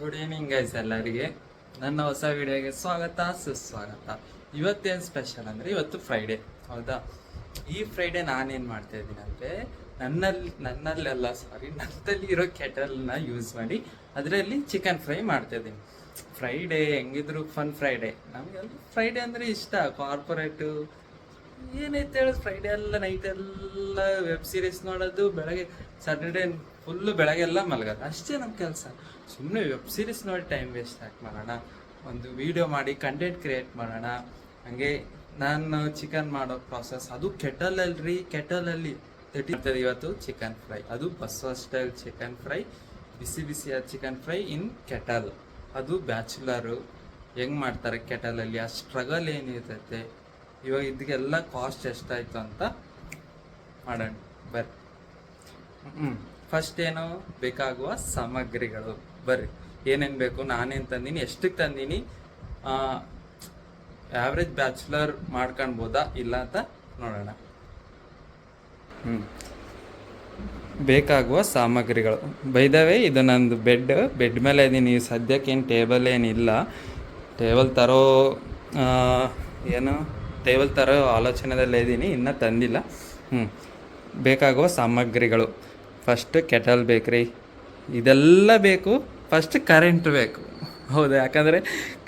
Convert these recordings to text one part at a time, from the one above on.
Good evening guys ಎಲ್ಲರಿಗೆ. ನನ್ನ ಹೊಸ ವಿಡಿಯೋಗೆ ಸ್ವಾಗತ ಸುಸ್ವಾಗತ. ಇವತ್ತೇನು ಸ್ಪೆಷಲ್ ಅಂದರೆ ಇವತ್ತು ಫ್ರೈಡೇ, ಹೌದಾ? ಈ ಫ್ರೈಡೇ ನಾನೇನು ಮಾಡ್ತಾ ಇದ್ದೀನಿ ಅಂದರೆ ನನ್ನಲ್ಲಿ ಇರೋ ಕೆಟಲ್ನ ಯೂಸ್ ಮಾಡಿ ಅದರಲ್ಲಿ ಚಿಕನ್ ಫ್ರೈ ಮಾಡ್ತಾ ಇದ್ದೀನಿ. ಫ್ರೈಡೇ ಹೆಂಗಿದ್ರು ಫನ್ ಫ್ರೈಡೇ. ನಮಗೆಲ್ಲ ಫ್ರೈಡೇ ಅಂದರೆ ಇಷ್ಟ. ಕಾರ್ಪೊರೇಟು ಏನೈತೆ ಹೇಳೋದು, ಫ್ರೈಡೇ ಎಲ್ಲ ನೈಟ್ ಎಲ್ಲ ವೆಬ್ ಸೀರೀಸ್ ನೋಡೋದು, ಬೆಳಗ್ಗೆ ಸ್ಯಾಟರ್ಡೇ ಫುಲ್ಲು ಬೆಳಗ್ಗೆಲ್ಲ ಮಲಗೋದು, ಅಷ್ಟೇ ನಮ್ಮ ಕೆಲಸ. ಸುಮ್ಮನೆ ವೆಬ್ ಸೀರೀಸ್ ನೋಡಿ ಟೈಮ್ ವೇಸ್ಟ್ ಯಾಕೆ ಮಾಡೋಣ, ಒಂದು ವಿಡಿಯೋ ಮಾಡಿ ಕಂಟೆಂಟ್ ಕ್ರಿಯೇಟ್ ಮಾಡೋಣ. ಹಾಗೆ ನಾನು ಚಿಕನ್ ಮಾಡೋ ಪ್ರಾಸೆಸ್ ಅದು ಕೆಟಲಲ್ಲಿ ತಟ್ಟಿರ್ತದೆ. ಇವತ್ತು ಚಿಕನ್ ಫ್ರೈ, ಅದು ಬಸವ ಸ್ಟೈಲ್ ಚಿಕನ್ ಫ್ರೈ, ಬಿಸಿ ಬಿಸಿಯಾದ ಚಿಕನ್ ಫ್ರೈ ಇನ್ ಕೆಟಲ್. ಅದು ಬ್ಯಾಚುಲರು ಹೆಂಗೆ ಮಾಡ್ತಾರೆ ಕೆಟಲಲ್ಲಿ, ಆ ಸ್ಟ್ರಗಲ್ ಏನಿರ್ತೈತೆ, ಇವಾಗ ಇದಕ್ಕೆಲ್ಲ ಕಾಸ್ಟ್ ಎಷ್ಟಾಯಿತು ಅಂತ ಮಾಡೋಣ ಬರ್ರಿ. ಫಸ್ಟ್ ಏನು ಬೇಕಾಗುವ ಸಾಮಗ್ರಿಗಳು ಬರ್ರಿ, ಏನೇನು ಬೇಕು, ನಾನೇನು ತಂದೀನಿ, ಎಷ್ಟಕ್ಕೆ ತಂದೀನಿ, ಆವ್ರೇಜ್ ಬ್ಯಾಚುಲರ್ ಮಾಡ್ಕೊಳ್ಬೋದಾ ಇಲ್ಲ ಅಂತ ನೋಡೋಣ. ಬೇಕಾಗುವ ಸಾಮಗ್ರಿಗಳು. ಬೈದವೇ ಇದು ನಂದು ಬೆಡ್ ಮೇಲೆ ಇದ್ದೀನಿ ಸದ್ಯಕ್ಕೆ. ಏನು ಟೇಬಲ್ ಏನಿಲ್ಲ, ಟೇಬಲ್ ತರೋ ಆಲೋಚನೆದಲ್ಲೇ ಇದ್ದೀನಿ, ಇನ್ನೂ ತಂದಿಲ್ಲ. ಬೇಕಾಗುವ ಸಾಮಗ್ರಿಗಳು. ಫಸ್ಟ್ ಕೆಟಲ್ ಬೇಕ್ರಿ, ಇದೆಲ್ಲ ಬೇಕು. ಫಸ್ಟ್ ಕರೆಂಟ್ ಬೇಕು, ಹೌದು, ಯಾಕಂದರೆ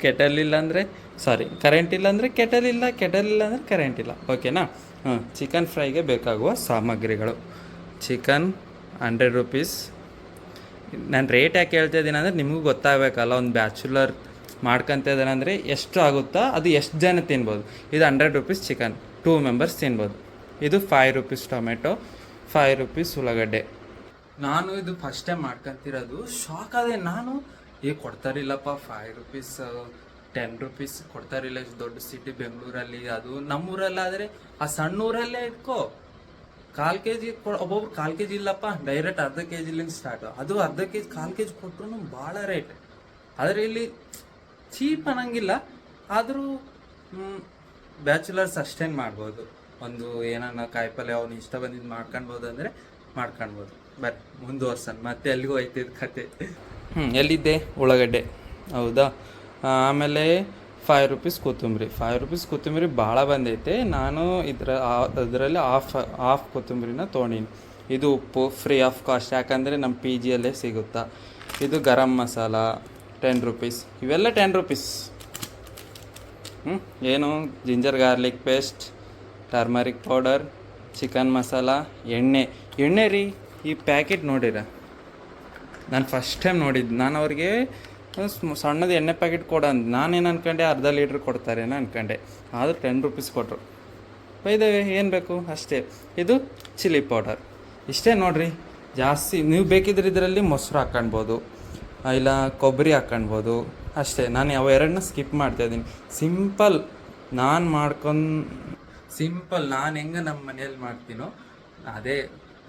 ಕರೆಂಟ್ ಇಲ್ಲ ಅಂದರೆ ಕೆಟಲ್ ಇಲ್ಲ, ಕೆಟಲ್ ಇಲ್ಲ ಅಂದರೆ ಕರೆಂಟ್ ಇಲ್ಲ, ಓಕೆನಾ? ಚಿಕನ್ ಫ್ರೈಗೆ ಬೇಕಾಗುವ ಸಾಮಗ್ರಿಗಳು. Chicken 100 rupees. ನಾನು ರೇಟ್ ಯಾಕೆ ಹೇಳ್ತಾ ಇದ್ದೀನಿ ಅಂದರೆ ನಿಮಗೂ ಗೊತ್ತಾಗಬೇಕಲ್ಲ, ಒಂದು ಬ್ಯಾಚುಲರ್ ಮಾಡ್ಕೊತ ಇದ್ದಾನೆ ಅಂದರೆ ಎಷ್ಟು ಆಗುತ್ತಾ, ಅದು ಎಷ್ಟು ಜನ ತಿನ್ಬೋದು. ಇದು 100 ರೂಪೀಸ್ ಚಿಕನ್, 2 ಮೆಂಬರ್ಸ್ ತಿನ್ಬೋದು. ಇದು 5 ರೂಪೀಸ್ ಟೊಮೆಟೊ, 5 ರೂಪೀಸ್ ಉಳ್ಳಾಗಡ್ಡೆ. ನಾನು ಇದು ಫಸ್ಟ್ ಟೈಮ್ ಮಾಡ್ಕೊತಿರೋದು, ಶಾಕ್ ಆದೆ ನಾನು. ಕೊಡ್ತಾರಿಲ್ಲಪ್ಪ 5 ರೂಪೀಸ್ 10 ರೂಪೀಸ್ ಕೊಡ್ತಾರಿಲ್ಲ ದೊಡ್ಡ ಸಿಟಿ ಬೆಂಗಳೂರಲ್ಲಿ. ಅದು ನಮ್ಮೂರಲ್ಲಾದರೆ ಆ ಸಣ್ಣ ಊರಲ್ಲೇ ಇಟ್ಕೋ, 1/4 kg ಒಬ್ಬೊಬ್ರು 1/4 kg ಇಲ್ಲಪ್ಪ, ಡೈರೆಕ್ಟ್ ಅರ್ಧ kg ಸ್ಟಾರ್ಟು. ಅದು ಅರ್ಧ kg 1/4 kg ಕೊಟ್ಟರು ಭಾಳ ರೇಟ್. ಆದರೆ ಇಲ್ಲಿ ಚೀಪ್ ಅನ್ನಂಗಿಲ್ಲ, ಆದರೂ ಬ್ಯಾಚುಲರ್ಸ್ ಅಷ್ಟೇನು ಮಾಡ್ಬೋದು. ಒಂದು ಏನನ್ನ ಕಾಯಿಪಲ್ಯ ಅವನು ಇಷ್ಟ ಬಂದಿದ್ದು ಮಾಡ್ಕೊಳ್ಬೋದು ಅಂದರೆ ಮಾಡ್ಕೊಳ್ಬೋದು. ಬರ್ರಿ ಮುಂದುವರ್ಸೋಣ, ಮತ್ತೆ ಎಲ್ಲಿಗೂ ಹೋಯ್ತಿದ್ದು ಕತೆ. ಎಲ್ಲಿದ್ದೆ? ಉಳ್ಳಾಗಡ್ಡೆ, ಹೌದಾ? ಆಮೇಲೆ 5 ರೂಪೀಸ್ ಕೊತ್ತಂಬರಿ. 5 ರೂಪೀಸ್ ಕೊತ್ತಂಬರಿ ಭಾಳ ಬಂದೈತೆ. ನಾನು ಅದರಲ್ಲಿ ಹಾಫ್ ಕೊತ್ತಂಬರಿನ ತೊಗೊಂಡಿನಿ. ಇದು ಉಪ್ಪು ಫ್ರೀ ಆಫ್ ಕಾಸ್ಟ್, ಯಾಕಂದರೆ ನಮ್ಮ ಪಿ ಜಿಯಲ್ಲೇ ಸಿಗುತ್ತಾ. ಇದು ಗರಂ ಮಸಾಲ 10 ರೂಪೀಸ್. ಇವೆಲ್ಲ 10 ರೂಪೀಸ್. ಏನು ginger garlic paste, turmeric powder, chicken masala, ಎಣ್ಣೆ ರೀ. ಈ ಪ್ಯಾಕೆಟ್ ನೋಡಿರ, ನಾನು ಫಸ್ಟ್ ಟೈಮ್ ನೋಡಿದ್ದು. ನಾನು ಅವ್ರಿಗೆ ಸಣ್ಣದು ಎಣ್ಣೆ ಪ್ಯಾಕೆಟ್ ಕೊಡಂದು ನಾನೇನು ಅನ್ಕೊಂಡೆ, ಅರ್ಧ ಲೀಟ್ರ್ ಕೊಡ್ತಾರೇನೋ ಅನ್ಕೊಂಡೆ. ಆದರೂ 10 ರೂಪೀಸ್ ಕೊಟ್ಟರು. ಬೈದೇವೆ ಏನು ಬೇಕು ಅಷ್ಟೇ. ಇದು ಚಿಲ್ಲಿ ಪೌಡರ್, ಇಷ್ಟೇ ನೋಡಿರಿ. ಜಾಸ್ತಿ ನೀವು ಬೇಕಿದ್ರೆ ಇದರಲ್ಲಿ ಮೊಸರು ಹಾಕ್ಕೊಳ್ಬೋದು, ಇಲ್ಲ ಕೊಬ್ಬರಿ ಹಾಕ್ಕೊಳ್ಬೋದು, ಅಷ್ಟೇ. ನಾನು ಎರಡನ್ನ ಸ್ಕಿಪ್ ಮಾಡ್ತಾಯಿದ್ದೀನಿ. ಸಿಂಪಲ್ ನಾನು ಹೆಂಗೆ ನಮ್ಮ ಮನೇಲಿ ಮಾಡ್ತೀನೋ ಅದೇ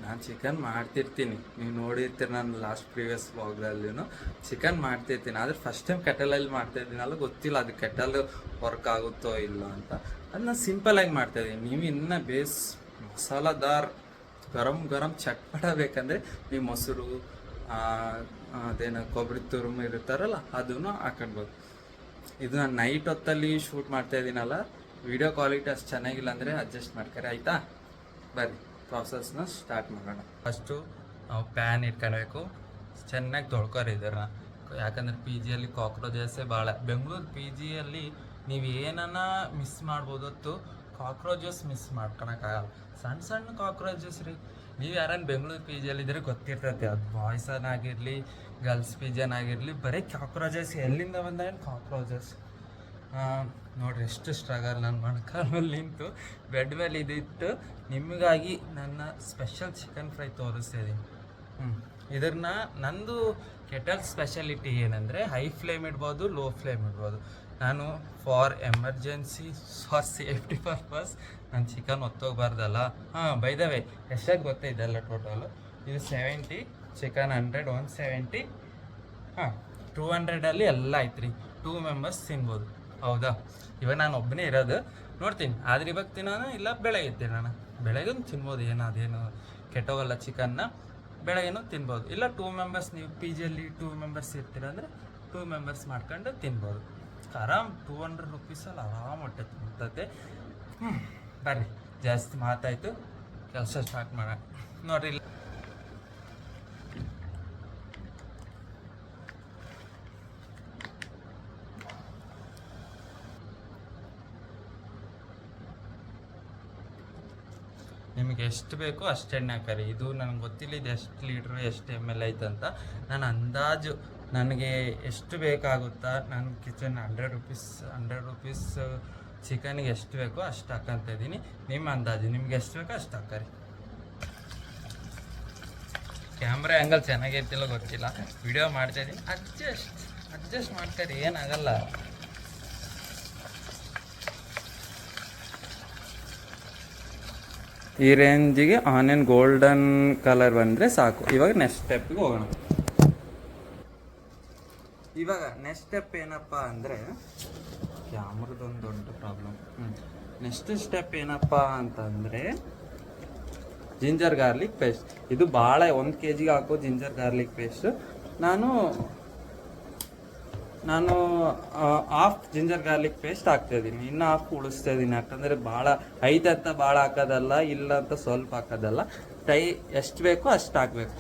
ನಾನು ಚಿಕನ್ ಮಾಡ್ತಿರ್ತೀನಿ. ನೀವು ನೋಡಿರ್ತೀರಿ ನಾನು ಲಾಸ್ಟ್ ಪ್ರೀವಿಯಸ್ ವ್ಲಾಗ್ದಲ್ಲಿನೂ ಚಿಕನ್ ಮಾಡ್ತಿರ್ತೀನಿ. ಆದರೆ ಫಸ್ಟ್ ಟೈಮ್ ಕೆಟಲಲ್ಲಿ ಮಾಡ್ತಾಯಿದ್ದೀನಲ್ಲ, ಗೊತ್ತಿಲ್ಲ ಅದು ಕೆಟಲ್ ವರ್ಕ್ ಆಗುತ್ತೋ ಇಲ್ಲ ಅಂತ. ಅದನ್ನ ಸಿಂಪಲಾಗಿ ಮಾಡ್ತಾಯಿದ್ದೀನಿ. ನೀವು ಇನ್ನೂ ಮಸಾಲದಾರ್ ಗರಂ ಚಟ್ಪಟ ಬೇಕಂದರೆ ನೀವು ಮೊಸರು, ಅದೇನು ಕೊಬ್ಬರಿ ತುರುಮು ಇರುತ್ತಾರಲ್ಲ ಅದನ್ನು ಹಾಕೊಳ್ಬೋದು. ಇದು ನಾನು ನೈಟ್ ಹೊತ್ತಲ್ಲಿ ಶೂಟ್ ಮಾಡ್ತಾಯಿದ್ದೀನಲ್ಲ, ವಿಡಿಯೋ ಕ್ವಾಲಿಟಿ ಅಷ್ಟು ಚೆನ್ನಾಗಿಲ್ಲ ಅಂದರೆ ಅಡ್ಜಸ್ಟ್ ಮಾಡ್ತಾರೆ, ಆಯಿತಾ? ಬರ್ರಿ ಪ್ರಾಸೆಸ್ನ ಸ್ಟಾರ್ಟ್ ಮಾಡೋಣ. ಫಸ್ಟು ನಾವು ಪ್ಯಾನ್ ಇಟ್ಕೊಳ್ಬೇಕು, ಚೆನ್ನಾಗಿ ತೊಳ್ಕೊರಿ ಇದನ್ನು. ಯಾಕಂದರೆ ಪಿ ಜಿಯಲ್ಲಿ ಕಾಕ್ರೋಚಸ್ಸೇ ಭಾಳ. ಬೆಂಗಳೂರು ಪಿ ಜಿಯಲ್ಲಿ ನೀವು ಏನನ್ನ ಮಿಸ್ ಮಾಡ್ಬೋದು ಹೊತ್ತು ಕಾಕ್ರೋಚಸ್ ಮಿಸ್ ಮಾಡ್ಕೊಳಕ್ಕಾಗಲ್ಲ. ಸಣ್ಣ ಕಾಕ್ರೋಚಸ್ ರೀ. ನೀವು ಯಾರನ್ನ ಬೆಂಗಳೂರು ಪಿ ಜಿಯಲ್ಲಿದ್ದರೆ ಗೊತ್ತಿರ್ತೈತೆ, ಅದು ಬಾಯ್ಸನ್ನಾಗಿರಲಿ ಗರ್ಲ್ಸ್ ಪಿ ಜಿಯನ್ನಾಗಿರಲಿ, ಬರೀ ಕಾಕ್ರೋಚಸ್. ಎಲ್ಲಿಂದ ಬಂದೇನು ಕಾಕ್ರೋಚಸ್. ನೋಡಿರಿ ಎಷ್ಟು ಸ್ಟ್ರಗಲ್. ನಾನು ಮೊಣಕಾಲಲ್ಲಿ ನಿಂತು ಬೆಡ್ ಮೇಲೆ ಇದಿಟ್ಟು ನಿಮಗಾಗಿ ನನ್ನ ಸ್ಪೆಷಲ್ ಚಿಕನ್ ಫ್ರೈ ತೋರಿಸ್ತಿದ್ದೀನಿ. ನಂದು ಕೆಟಲ್ ಸ್ಪೆಷಾಲಿಟಿ ಏನಂದರೆ ಹೈ ಫ್ಲೇಮ್ ಇಡ್ಬೋದು, ಲೋ ಫ್ಲೇಮ್ ಇಡ್ಬೋದು. ನಾನು for emergency, for safety purpose ನಾನು ಚಿಕನ್ ಒತ್ತೋಗ್ಬಾರ್ದಲ್ಲ. ಬೈ ದ ವೇ ಎಷ್ಟಾಗಿ ಗೊತ್ತಿದ್ದೆಲ್ಲ ಟೋಟಲು. ಇದು 70, ಚಿಕನ್ 100, 170. 200 ಎಲ್ಲ ಆಯ್ತು ರೀ. 2 ಮೆಂಬರ್ಸ್ ತಿನ್ಬೋದು, ಹೌದಾ? ಇವಾಗ ನಾನು ಒಬ್ಬನೇ ಇರೋದು, ನೋಡ್ತೀನಿ. ಆದರೆ ಇವಾಗ ತಿನ್ನೋಣ ಇಲ್ಲ ಬೆಳಗ್ಗೆ ತಿನ್ನೋಣ. ಬೆಳಗ್ಗೆ ತಿನ್ಬೋದು, ಅದೇನು ಕೆಟ್ಟೋಗಲ್ಲ ಚಿಕನ್ನ. ಬೆಳಗ್ಗೆನೂ ತಿನ್ಬೋದು. ಇಲ್ಲ 2 ಮೆಂಬರ್ಸ್, ನೀವು ಪಿ ಜಿಯಲ್ಲಿ 2 ಮೆಂಬರ್ಸ್ ಇರ್ತೀರ ಅಂದರೆ 2 ಮೆಂಬರ್ಸ್ ಮಾಡ್ಕೊಂಡು ತಿನ್ಬೋದು. ಆರಾಮ್ 200 ರುಪೀಸಲ್ಲಿ ಆರಾಮ್ ಹೊಟ್ಟೆ ತುಂಬುತ್ತೆ. ಬರ್ರಿ, ಜಾಸ್ತಿ ಮಾತಾಯಿತು, ಕೆಲಸ ಸ್ಟಾರ್ಟ್ ಮಾಡೋಣ. ನೋಡ್ರಿ, ನಿಮಗೆ ಎಷ್ಟು ಬೇಕೋ ಅಷ್ಟು ಎಣ್ಣೆ ಹಾಕರಿ. ಇದು ನನಗೆ ಗೊತ್ತಿಲ್ಲ ಇದು ಎಷ್ಟು ಲೀಟ್ರ್ ಎಷ್ಟು ml ಐತಂತ. ನಾನು ಅಂದಾಜು ನನಗೆ ಎಷ್ಟು ಬೇಕಾಗುತ್ತಾ, ನನ್ನ ಕಿಚನ್ 100 ರುಪೀಸ್ ಚಿಕನ್ಗೆ ಎಷ್ಟು ಬೇಕೋ ಅಷ್ಟು ಹಾಕಂತ ಇದ್ದೀನಿ. ನಿಮ್ಮ ಅಂದಾಜು ನಿಮ್ಗೆ ಎಷ್ಟು ಬೇಕೋ ಅಷ್ಟು ಹಾಕರಿ. ಕ್ಯಾಮ್ರಾ ಆ್ಯಂಗಲ್ ಚೆನ್ನಾಗಿರ್ತಿಲ್ಲ ಗೊತ್ತಿಲ್ಲ, ವಿಡಿಯೋ ಮಾಡ್ತಾಯಿದ್ದೀನಿ. ಅಡ್ಜಸ್ಟ್ ಮಾಡ್ತಾರೆ, ಏನಾಗಲ್ಲ. ಈ ರೇಂಜಿಗೆ ಆನಿಯನ್ ಗೋಲ್ಡನ್ ಕಲರ್ ಬಂದರೆ ಸಾಕು. ಇವಾಗ ನೆಕ್ಸ್ಟ್ ಸ್ಟೆಪ್ಗೆ ಹೋಗೋಣ. ಇವಾಗ ನೆಕ್ಸ್ಟ್ ಸ್ಟೆಪ್ ಏನಪ್ಪ ಅಂದರೆ, ಕ್ಯಾಮ್ರದೊಂದು ದೊಡ್ಡ ಪ್ರಾಬ್ಲಮ್. ನೆಕ್ಸ್ಟ್ ಸ್ಟೆಪ್ ಏನಪ್ಪ ಅಂತಂದರೆ ಜಿಂಜರ್ ಗಾರ್ಲಿಕ್ ಪೇಸ್ಟ್. ಇದು ಭಾಳ 1 kg ಹಾಕೋ ಜಿಂಜರ್ ಗಾರ್ಲಿಕ್ ಪೇಸ್ಟ್. ನಾನು ಹಾಫ್ ಜಿಂಜರ್ ಗಾರ್ಲಿಕ್ ಪೇಸ್ಟ್ ಹಾಕ್ತಾಯಿದ್ದೀನಿ, ಇನ್ನು ಹಾಫ್ ಉಳಿಸ್ತಾ ಇದ್ದೀನಿ. ಯಾಕಂದರೆ ಭಾಳ ಐತಂತ ಭಾಳ ಹಾಕೋದಲ್ಲ, ಇಲ್ಲ ಅಂತ ಸ್ವಲ್ಪ ಹಾಕೋದಲ್ಲ. ಎಷ್ಟು ಬೇಕೋ ಅಷ್ಟು ಹಾಕಬೇಕು.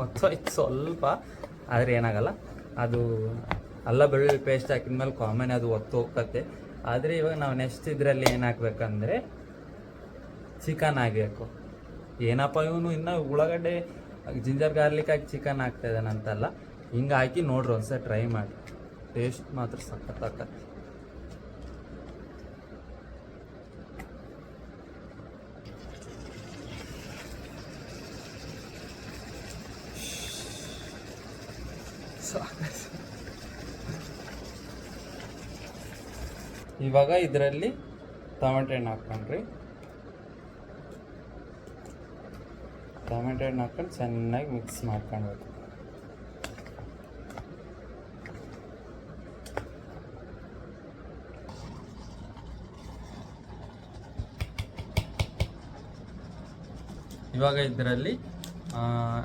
ಒತ್ತೋಯ್ತು ಸ್ವಲ್ಪ, ಆದರೆ ಏನಾಗಲ್ಲ. ಅದು ಅಲ್ಲ ಬೆಳ್ಳುಳ್ಳಿ ಪೇಸ್ಟ್ ಹಾಕಿದ್ಮೇಲೆ ಕಾಮನ್ ಅದು ಒತ್ತು ಹೋಗ್ತತೆ. ಆದರೆ ಇವಾಗ ನಾವು ನೆಕ್ಸ್ಟ್ ಇದರಲ್ಲಿ ಏನು ಹಾಕ್ಬೇಕಂದ್ರೆ ಚಿಕನ್ ಹಾಕಬೇಕು. ಏನಪ್ಪ ಇವನು ಇನ್ನೂ ಉಳ್ಳಾಗಡ್ಡೆ ಜಿಂಜರ್ ಗಾರ್ಲಿಕ್ ಹಾಕಿ ಚಿಕನ್ ಹಾಕ್ತಾಯಿದ್ದಾನಂತಲ್ಲ, ಹಿಂಗೆ ಹಾಕಿ ನೋಡ್ರಿ ಒಂದ್ಸಲ ಟ್ರೈ ಮಾಡಿ. ಟೇಸ್ಟ್ ಮಾತ್ರ ಸಖತ್ತಾಗತ್ತೆ. ಇವಾಗ ಇದರಲ್ಲಿ ಟೊಮೆಟೊ ಹಣ್ಣು ಹಾಕ್ಕೊಂಡ್ರಿ. ಟೊಮೆಟೊ ಹಣ್ಣು ಹಾಕ್ಕೊಂಡು ಚೆನ್ನಾಗಿ ಮಿಕ್ಸ್ ಮಾಡ್ಕೊಳ್ಬೇಕು. ಇವಾಗ ಇದರಲ್ಲಿ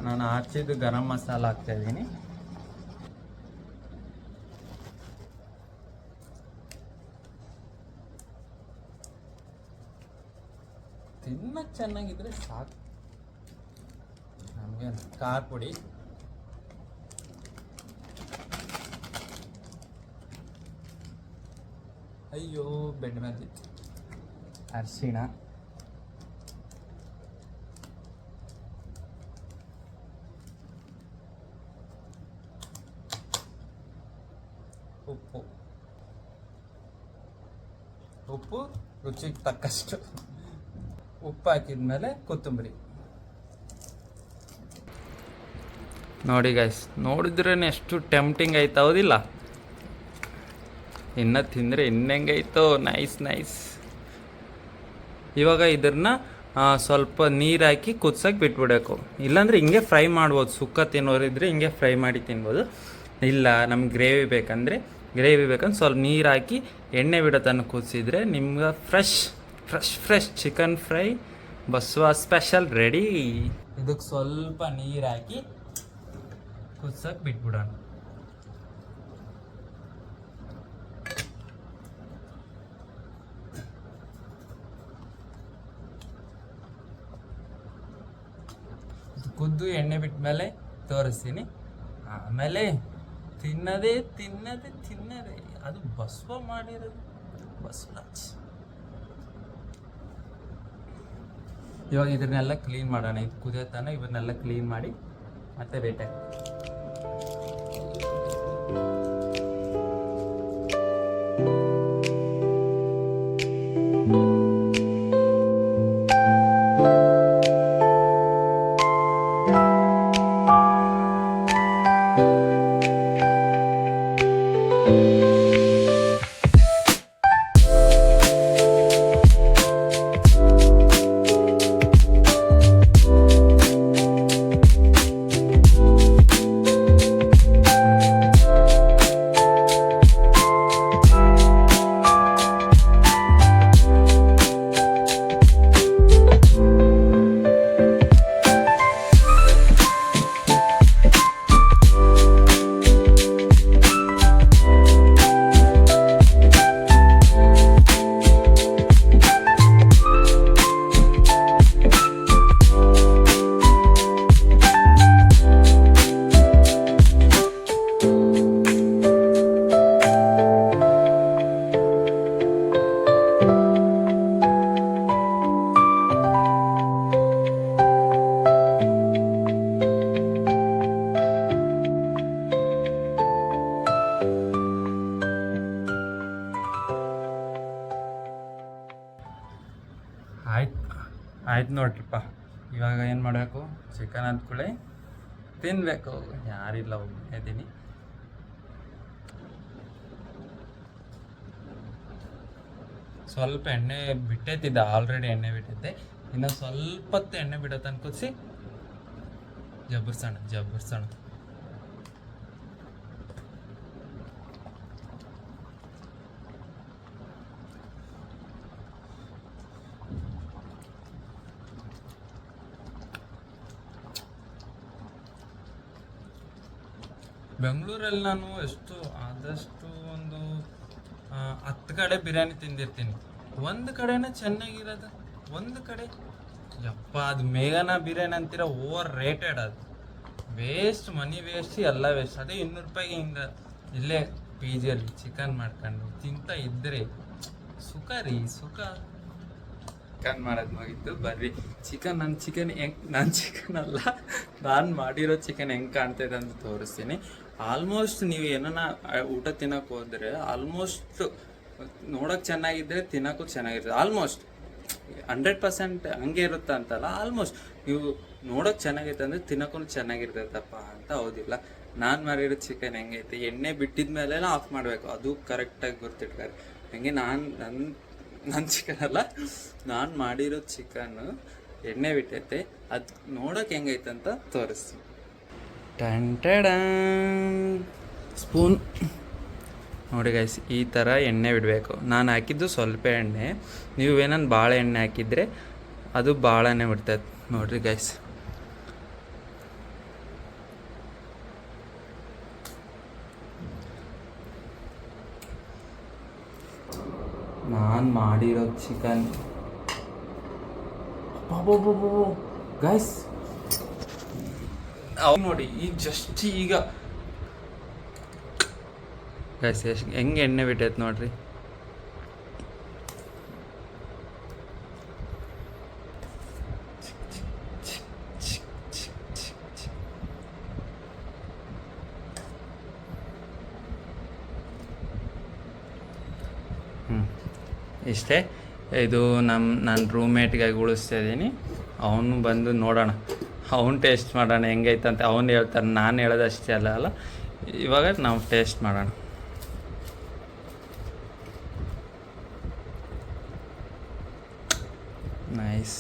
ನಾನು ಆಚಿದ್ದು ಗರಂ ಮಸಾಲ ಹಾಕ್ತಾಯಿದ್ದೀನಿ. ತಿನ್ನಕ್ಕೆ ಚೆನ್ನಾಗಿದ್ರೆ ಸಾಕು. ನಮಗೆ ಖಾರ ಪುಡಿ, ಅಯ್ಯೋ ಬೆಂಡ್ ಮೇಲೆ ಅರಿಶಿಣ, ಉಪ್ಪು ರುಚಿಗೆ ತಕ್ಕಷ್ಟು ಉಪ್ಪು ಹಾಕಿದ್ಮೇಲೆ ಕೊತ್ತಂಬರಿ. ನೋಡಿ ಗೈಸ್, ನೋಡಿದ್ರೇ ಎಷ್ಟು ಟೆಂಪ್ಟಿಂಗ್ ಆಯ್ತು, ಹೌದಿಲ್ಲ? ಇನ್ನು ತಿಂದರೆ ಇನ್ನೆಂಗೈತೋ, ನೈಸ್. ಇವಾಗ ಇದನ್ನ ಸ್ವಲ್ಪ ನೀರು ಹಾಕಿ ಕುದ್ಸಕ್ಕೆ ಬಿಟ್ಬಿಡಬೇಕು. ಇಲ್ಲಾಂದರೆ ಹಿಂಗೆ ಫ್ರೈ ಮಾಡ್ಬೋದು. ಸುಕ್ಕ ತಿನ್ನೋರಿದ್ರೆ ಹಿಂಗೆ ಫ್ರೈ ಮಾಡಿ ತಿನ್ಬೋದು. ಇಲ್ಲ ನಮ್ಗೆ ಗ್ರೇವಿ ಬೇಕಂದ್ರೆ ಸ್ವಲ್ಪ ನೀರು ಹಾಕಿ ಎಣ್ಣೆ ಬಿಡೋ ತನಕ ಕುದಿಸಿದ್ರೆ ನಿಮ್ಗೆ fresh chicken fry Basava special ready. ಇದಕ್ಕೆ ಸ್ವಲ್ಪ ನೀರು ಹಾಕಿ ಕುದ್ಸಕ್ಕೆ ಬಿಟ್ಬಿಡೋಣ. ಕುದ್ದು ಎಣ್ಣೆ ಬಿಟ್ಟ ಮೇಲೆ ತೋರಿಸ್ತೀನಿ. ಆಮೇಲೆ ತಿನ್ನದೇ ಅದು ಬಸವ ಮಾಡಿರೋದು, ಬಸವರಾಜ್. ಇವಾಗ ಇದನ್ನೆಲ್ಲ ಕ್ಲೀನ್ ಮಾಡೋಣ. ಇದು ಕುದಿಯೋತನ ಇವನ್ನೆಲ್ಲ ಕ್ಲೀನ್ ಮಾಡಿ ಮತ್ತೆ ಬೇಟೆ. ಆಯ್ತು ನೋಡ್ರಿಪ್ಪ, ಇವಾಗ ಏನು ಮಾಡಬೇಕು, ಚಿಕನ್ ಅಂದ್ಕೊಳ್ಳಿ ತಿನ್ನಬೇಕು. ಯಾರಿಲ್ಲ ಒಬ್ಬನೇ ಇದ್ದೀನಿ. ಸ್ವಲ್ಪ ಎಣ್ಣೆ ಬಿಟ್ಟೈತಿದ್ದ, ಆಲ್ರೆಡಿ ಎಣ್ಣೆ ಬಿಟ್ಟೈತೆ. ಇನ್ನು ಸ್ವಲ್ಪ ಹೊತ್ತು ಎಣ್ಣೆ ಬಿಡತ್ತೆ ಅನ್ಕೋಸಿ ಜಬ್ಬರ್ಸೋಣ. ಬೆಂಗಳೂರಲ್ಲಿ ನಾನು ಆದಷ್ಟು ಒಂದು 10 ಕಡೆ ಬಿರಿಯಾನಿ ತಿಂದಿರ್ತೀನಿ. ಒಂದು ಕಡೆನೇ ಚೆನ್ನಾಗಿರೋದು, ಒಂದು ಕಡೆ ಯಪ್ಪ ಅದು ಮೇಘನಾ ಬಿರಿಯಾನಿ ಅಂತೀರ, ಓವರ್ ರೇಟೆಡ್. ಅದು ವೇಸ್ಟ್, ಮನಿ ವೇಸ್ಟ್, ಎಲ್ಲ ವೇಸ್ಟ್. ಅದೇ 200 ರೂಪಾಯಿಗೆ ಹಿಂಗೆ ಇಲ್ಲೇ ಪಿ ಜಿಯಲ್ಲಿ ಚಿಕನ್ ಮಾಡ್ಕೊಂಡು ತಿಂತ ಇದ್ದರೆ ಸುಖ ಚಿಕನ್ ಮಾಡೋದು ಮುಗಿತು. ಬರ್ರಿ ನನ್ನ ಚಿಕನ್ ಅಲ್ಲ, ನಾನು ಮಾಡಿರೋ ಚಿಕನ್ ಹೆಂಗೆ ಕಾಣ್ತೈತೆ ಅಂತ ತೋರಿಸ್ತೀನಿ. ಆಲ್ಮೋಸ್ಟ್ ನೀವು ಏನನ್ನ ಊಟ ತಿನ್ನೋಕೆ ಹೋದರೆ ಆಲ್ಮೋಸ್ಟ್ ನೋಡೋಕೆ ಚೆನ್ನಾಗಿದ್ದರೆ ತಿನ್ನೋಕ್ಕೂ ಚೆನ್ನಾಗಿರುತ್ತೆ. ಆಲ್ಮೋಸ್ಟ್ 100% ಹಂಗೆ ಇರುತ್ತೆ ಅಂತಲ್ಲ, ಆಲ್ಮೋಸ್ಟ್ ನೀವು ನೋಡೋಕೆ ಚೆನ್ನಾಗೈತೆ ಅಂದರೆ ತಿನ್ನೋಕ್ಕೂ ಚೆನ್ನಾಗಿರ್ತೈತಪ್ಪ ಅಂತ. ಹೌದಿಲ್ಲ, ನಾನು ಮಾಡಿರೋ ಚಿಕನ್ ಹೆಂಗೈತೆ, ಎಣ್ಣೆ ಬಿಟ್ಟಿದ ಮೇಲೆಲ್ಲ ಆಫ್ ಮಾಡಬೇಕು, ಅದು ಕರೆಕ್ಟಾಗಿ ಗೊತ್ತಿಟ್ಟಾರೆ. ಹಂಗೆ ನನ್ನ ಚಿಕನ್ ಅಲ್ಲ, ನಾನು ಮಾಡಿರೋ ಚಿಕನ್ನು ಎಣ್ಣೆ ಬಿಟ್ಟೈತೆ, ಅದು ನೋಡೋಕೆ ಹೆಂಗೈತೆ ಅಂತ ತೋರಿಸ್ತೀನಿ. ಸ್ಪೂನ್ ನೋಡಿ ಗೈಸ್, ಈ ಥರ ಎಣ್ಣೆ ಬಿಡಬೇಕು. ನಾನು ಹಾಕಿದ್ದು ಸ್ವಲ್ಪ ಎಣ್ಣೆ, ನೀವು ಏನನ್ನು ಭಾಳ ಎಣ್ಣೆ ಹಾಕಿದರೆ ಅದು ಭಾಳನೇ ಬಿಡ್ತೈತೆ. ನೋಡಿರಿ ಗೈಸ್, ನಾನು ಮಾಡಿರೋ ಚಿಕನ್ ಗೈಸ್ ನೋಡಿ, ಈಗ ಜಸ್ಟ್ ಈಗ ಗೈಸ್ ಹೆಂಗೆ ಎಣ್ಣೆ ಬಿಟ್ಟೈತೆ ನೋಡ್ರಿ. ಇಷ್ಟೇ. ಇದು ನನ್ನ ರೂಮ್ಮೇಟ್ಗೆ ಉಳಿಸ್ತಾ ಇದ್ದೀನಿ. ಅವನು ಬಂದು ನೋಡೋಣ, ಅವ್ನು ಟೇಸ್ಟ್ ಮಾಡೋಣ ಹೆಂಗೈತಂತೆ. ಅವ್ನು ಹೇಳ್ತಾನೆ, ನಾನು ಹೇಳೋದಷ್ಟೇ ಅಲ್ಲ. ಇವಾಗ ನಾವು ಟೇಸ್ಟ್ ಮಾಡೋಣ. ನೈಸ್.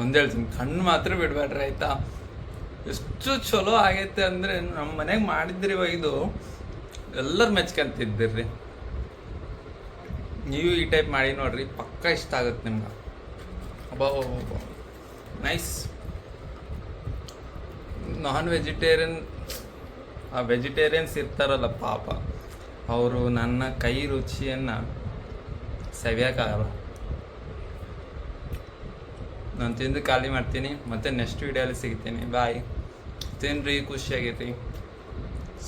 ಒಂದು ಹೇಳ್ತೀನಿ, ಕಣ್ಣು ಮಾತ್ರ ಬಿಡಬೇಡ್ರಿ ಆಯಿತಾ. ಎಷ್ಟು ಚಲೋ ಆಗೈತೆ ಅಂದರೆ, ನಮ್ಮ ಮನೆಗೆ ಮಾಡಿದ್ರಿ ಇದು ಎಲ್ಲರೂ ಮೆಚ್ಕೊಂತಿದ್ದಿರ್ರಿ. ನೀವು ಈ ಟೈಪ್ ಮಾಡಿ ನೋಡ್ರಿ, ಪಕ್ಕ ಇಷ್ಟ ಆಗುತ್ತೆ ನಿಮ್ಗೆ. ಅಬ್ಬಾ ನೈಸ್. ವೆಜಿಟೇರಿಯನ್ಸ್ ಇರ್ತಾರಲ್ಲ ಪಾಪ, ಅವರು ನನ್ನ ಕೈ ರುಚಿಯನ್ನು ಸವಿಯೋಕ್ಕಾಗಲ್ಲ. ನಾನು ತಿಂದು ಖಾಲಿ ಮಾಡ್ತೀನಿ, ಮತ್ತು ನೆಕ್ಸ್ಟ್ ವೀಡಿಯೋಲಿ ಸಿಗ್ತೀನಿ. ಬಾಯ್. ತಿನ್ನಿರಿ, ಖುಷಿಯಾಗೈತಿ.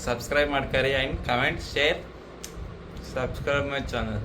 ಸಬ್ಸ್ಕ್ರೈಬ್ ಮಾಡ್ಕರಿ and comment, share, subscribe my channel.